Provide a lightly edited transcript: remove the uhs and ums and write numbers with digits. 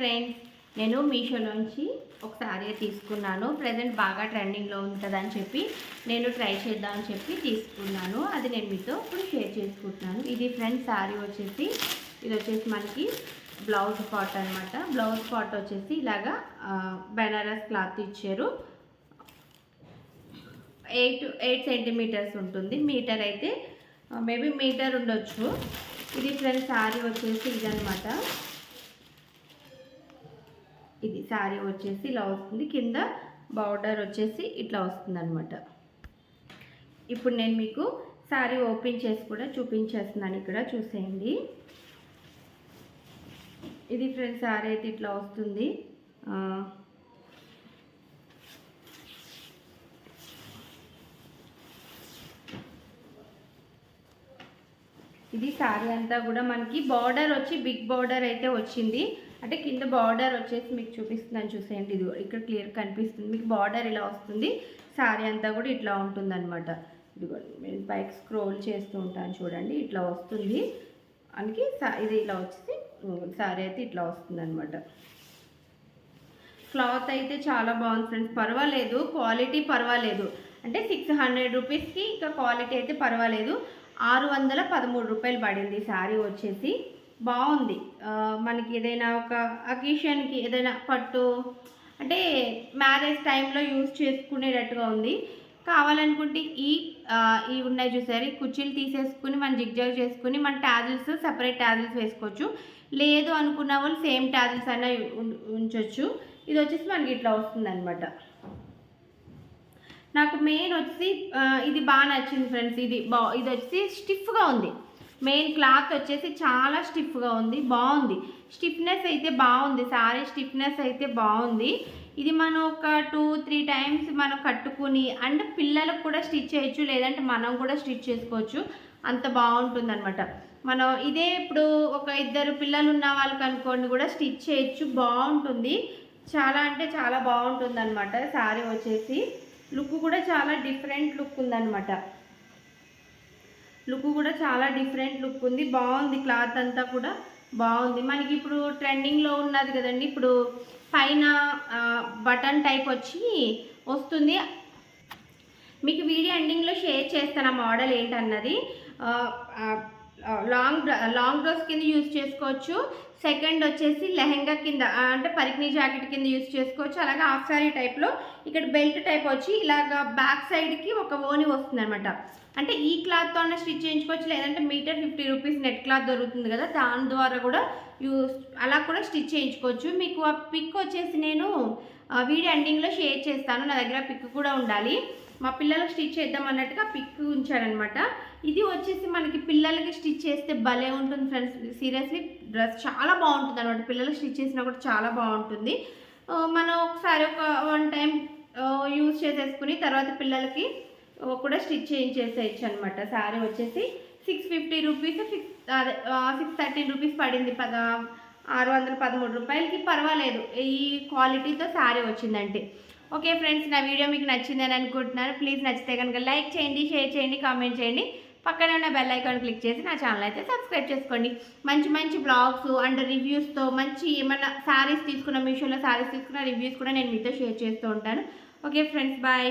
Friends, నేను మీషోలోంచి ఒక శారీ తీసుకున్నాను. ప్రజెంట్ బాగా ట్రెండింగ్లో ఉంటుందని చెప్పి నేను ట్రై చేద్దామని చెప్పి తీసుకున్నాను. అది నేను మీతో ఇప్పుడు షేర్ చేసుకుంటున్నాను. ఇది ఫ్రెండ్స్ శారీ వచ్చేసి ఇది వచ్చేసి మనకి బ్లౌజ్ పార్ట్ అనమాట. బ్లౌజ్ పార్ట్ వచ్చేసి ఇలాగా బెనారస్ క్లాత్ ఇచ్చారు. 8 సెంటీమీటర్స్ ఉంటుంది. మీటర్ అయితే మేబీ మీటర్ ఉండొచ్చు. ఇది ఫ్రెండ్స్ శారీ వచ్చేసి ఇదనమాట. ఇది శారీ వచ్చేసి ఇలా వస్తుంది. కింద బార్డర్ వచ్చేసి ఇట్లా వస్తుంది అనమాట. ఇప్పుడు నేను మీకు శారీ ఓపెన్ చేసి కూడా చూపించేస్తున్నాను. ఇక్కడ చూసేయండి. ఇది ఫ్రెండ్స్ శారీ అయితే ఇట్లా వస్తుంది. ఇది శారీ అంతా కూడా మనకి బార్డర్ వచ్చి బిగ్ బార్డర్ అయితే వచ్చింది. అంటే కింద బార్డర్ వచ్చేసి మీకు చూపిస్తున్నాను చూసేయండి. ఇది ఇక్కడ క్లియర్ కనిపిస్తుంది మీకు. బార్డర్ ఇలా వస్తుంది. శారీ అంతా కూడా ఇట్లా ఉంటుంది అనమాట. ఇదిగోండి నేను పైకి స్క్రోల్ చేస్తూ ఉంటాను చూడండి. ఇట్లా వస్తుంది మనకి. ఇది ఇలా వచ్చేసి శారీ అయితే ఇట్లా వస్తుంది అనమాట. క్లాత్ అయితే చాలా బాగుంది ఫ్రెండ్స్. పర్వాలేదు, క్వాలిటీ పర్వాలేదు. అంటే 600 రూపీస్కి ఇంకా క్వాలిటీ అయితే పర్వాలేదు. 613 రూపాయలు పడింది శారీ వచ్చేసి. బాగుంది. మనకి ఏదైనా ఒక అకేషన్కి ఏదైనా పట్టు అంటే మ్యారేజ్ టైంలో యూజ్ చేసుకునేటట్టుగా ఉంది. కావాలనుకుంటే ఈ ఉన్నాయి చూసారు, ఈ కుర్చీలు తీసేసుకుని మనం జిగ్జాగ్ చేసుకుని మన ట్యాజిల్స్ సెపరేట్ ట్యాజిల్స్ వేసుకోవచ్చు. లేదు అనుకున్న వాళ్ళు సేమ్ ట్యాజిల్స్ అయినా ఉంచవచ్చు. ఇది వచ్చేసి మనకి ఇట్లా వస్తుంది అనమాట. నాకు మెయిన్ వచ్చి ఇది బాగా నచ్చింది ఫ్రెండ్స్. ఇది వచ్చి స్టిఫ్గా ఉంది. మెయిన్ క్లాత్ వచ్చేసి చాలా స్టిఫ్గా ఉంది. బాగుంది. స్టిఫ్నెస్ అయితే బాగుంది. శారీ స్టిఫ్నెస్ అయితే బాగుంది. ఇది మనం ఒక 2-3 టైమ్స్ మనం కట్టుకుని అండ్ పిల్లలకు కూడా స్టిచ్ చేయొచ్చు, లేదంటే మనం కూడా స్టిచ్ చేసుకోవచ్చు. అంత బాగుంటుంది అనమాట. మనం ఇదే ఇప్పుడు ఒక 2 పిల్లలు ఉన్న వాళ్ళకి అనుకోండి కూడా స్టిచ్ చేయొచ్చు. బాగుంటుంది. చాలా అంటే చాలా బాగుంటుంది అనమాట. శారీ వచ్చేసి లుక్ కూడా చాలా డిఫరెంట్ లుక్ ఉందన్నమాట. లుక్ కూడా చాలా డిఫరెంట్ లుక్ ఉంది. బాగుంది. క్లాత్ అంతా కూడా బాగుంది. మనకి ఇప్పుడు ట్రెండింగ్లో ఉన్నది కదండి. ఇప్పుడు పైన బటన్ టైప్ వచ్చి వస్తుంది. మీకు వీడియో ఎండింగ్లో షేర్ చేస్తాను ఆ మోడల్ ఏంటన్నది. లాంగ్ డ్రెస్ కింద యూజ్ చేసుకోవచ్చు. సెకండ్ వచ్చేసి లెహెంగా కింద అంటే పరికిణీ జాకెట్ కింద యూజ్ చేసుకోవచ్చు. అలాగే హాఫ్ సారీ టైప్లో ఇక్కడ బెల్ట్ టైప్ వచ్చి ఇలాగ బ్యాక్ సైడ్కి ఒక ఓని వస్తుంది అనమాట. అంటే ఈ క్లాత్తో స్టిచ్ చేయించుకోవచ్చు, లేదంటే మీటర్ 50 రూపీస్ నెట్ క్లాత్ దొరుకుతుంది కదా, దాని ద్వారా కూడా అలా కూడా స్టిచ్ చేయించుకోవచ్చు. మీకు ఆ పిక్ వచ్చేసి నేను వీడియో ఎండింగ్లో షేర్ చేస్తాను. నా దగ్గర పిక్ కూడా ఉండాలి. మా పిల్లలకు స్టిచ్ చేద్దాం అన్నట్టుగా పిక్ ఉంచారనమాట. ఇది వచ్చేసి మనకి పిల్లలకి స్టిచ్ చేస్తే భలే ఉంటుంది ఫ్రెండ్స్. సీరియస్లీ డ్రెస్ చాలా బాగుంటుంది అనమాట. పిల్లలకి స్టిచ్ చేసినా కూడా చాలా బాగుంటుంది. మనం ఒకసారి ఒక 1 టైం యూజ్ చేసేసుకుని తర్వాత పిల్లలకి కూడా స్టిచ్ చేయించేసేయచ్చు అనమాట. శారీ వచ్చేసి 650 రూపీస్ 613 రూపీస్ పడింది. 613 రూపాయలకి పర్వాలేదు. ఈ క్వాలిటీతో శారీ వచ్చిందంటే. ఓకే ఫ్రెండ్స్, నా వీడియో మీకు నచ్చిందని అనుకుంటున్నాను. ప్లీజ్ నచ్చితే కనుక లైక్ చేయండి, షేర్ చేయండి, కామెంట్ చేయండి. పక్కనే ఉన్న బెల్ ఐకాన్ క్లిక్ చేసి నా ఛానల్ అయితే సబ్స్క్రైబ్ చేసుకోండి. మంచి బ్లాగ్స్ అండ్ రివ్యూస్తో మంచి ఏమన్నా శారీస్ తీసుకున్న మీషోలో శారీస్ తీసుకున్న రివ్యూస్ కూడా నేను మీతో షేర్ చేస్తూ ఉంటాను. Okay friends, bye.